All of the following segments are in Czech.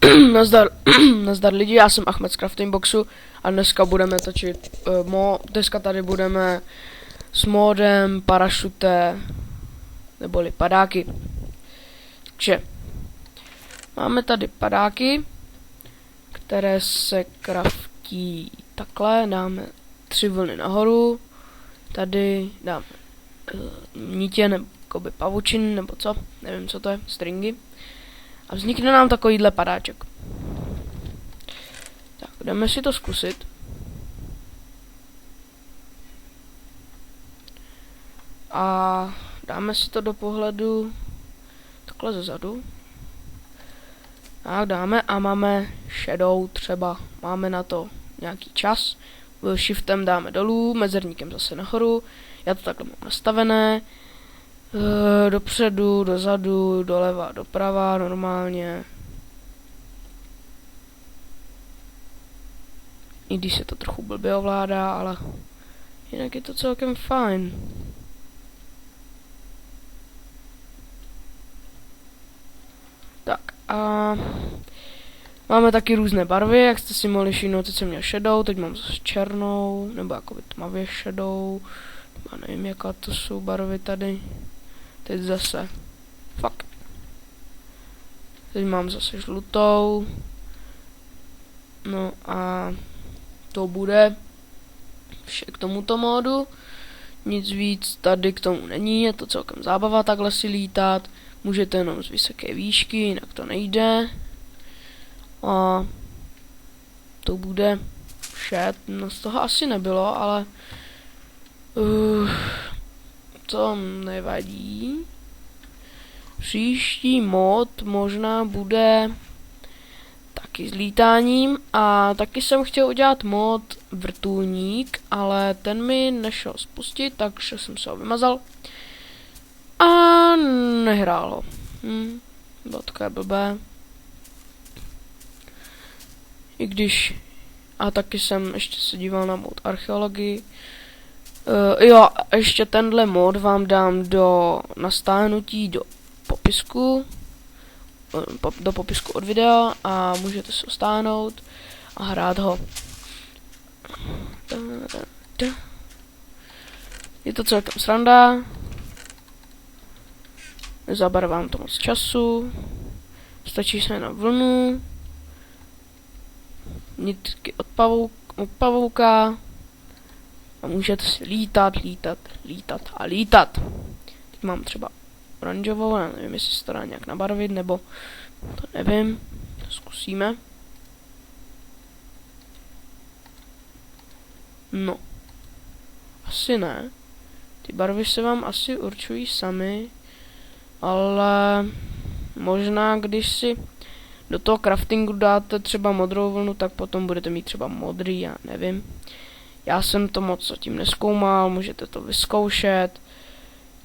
Nazdar, nazdar lidi, já jsem Ahmed z Crafting Boxu a dneska budeme točit dneska tady budeme s modem parašuté, neboli padáky. Takže máme tady padáky, které se craftí takhle, dáme 3 vlny nahoru, tady dáme nítě nebo pavučin nebo co, nevím co to je, stringy. A vznikne nám takovýhle padáček. Tak, jdeme si to zkusit. A dáme si to do pohledu takhle zezadu. Tak dáme a máme shadow třeba. Máme na to nějaký čas. Shiftem dáme dolů, mezerníkem zase nahoru. Já to takhle mám nastavené. Dopředu, dozadu, doleva, doprava, normálně. I když se to trochu blbě ovládá, ale jinak je to celkem fajn. Tak a máme taky různé barvy, jak jste si mohli všimnout, teď jsem měl shadow, teď mám zase černou, nebo jakoby tmavě shadow. Já nevím, jaká to jsou barvy tady. Teď zase. Fuck. Teď mám zase žlutou. No a to bude vše k tomuto módu. Nic víc tady k tomu není, je to celkem zábava takhle si lítat. Můžete jenom z vysoké výšky, jinak to nejde. A to bude vše. No z toho asi nebylo, ale to nevadí. Příští mod možná bude taky s lítáním a taky jsem chtěl udělat mod vrtulník, ale ten mi nešel spustit, takže jsem se ho vymazal a nehrál ho. Bylo takové blbé. I když a taky jsem ještě se díval na mod archeologii. Jo, ještě tenhle mod vám dám na stáhnutí do popisku, do popisku od videa a můžete se ho stáhnout a hrát ho. Je to celkem sranda. Zabere vám to moc času. Stačí se na vlnu. Nitky od pavouka. A můžete si lítat. Teď mám třeba oranžovou, já nevím, jestli se to dá nějak nabarvit, nebo to nevím. To zkusíme. No. Asi ne. Ty barvy se vám asi určují samy, ale možná když si do toho craftingu dáte třeba modrou vlnu, tak potom budete mít třeba modrý, já nevím. Já jsem to moc zatím nezkoumal, můžete to vyzkoušet.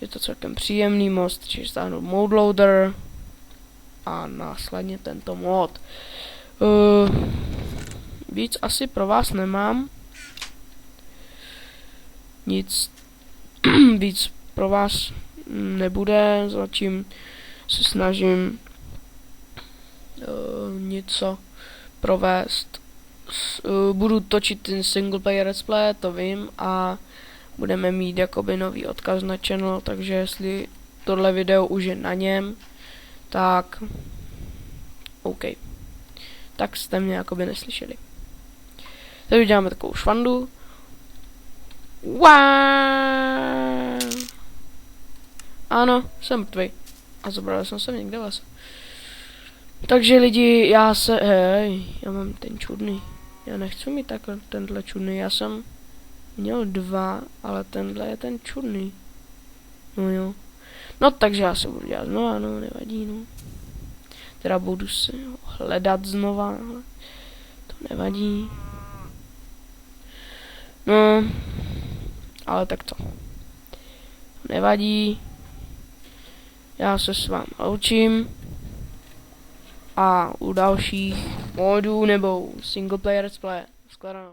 Je to celkem příjemný mod, stačí stáhnout mode loader a následně tento mod. Víc asi pro vás nemám. Nic víc pro vás nebude, zatím se snažím něco provést. Budu točit ten single player let's play, to vím, a budeme mít jakoby nový odkaz na channel, takže jestli tohle video už je na něm, tak OK. Tak jste mě jakoby neslyšeli. Teď uděláme takovou švandu. Wow! Ano, jsem mrtvý. A zabral jsem se někde vás. Takže lidi, já mám ten čudný. Já nechci mít takhle tenhle čudný, já jsem měl 2, ale tenhle je ten čudný. No jo. No takže já se budu dělat znova, no nevadí, no. Teda budu si ho hledat znova, ale to nevadí. No, ale tak to. Nevadí. Já se s vámi loučím. A u dalších modů nebo single player let's play. Shledanou.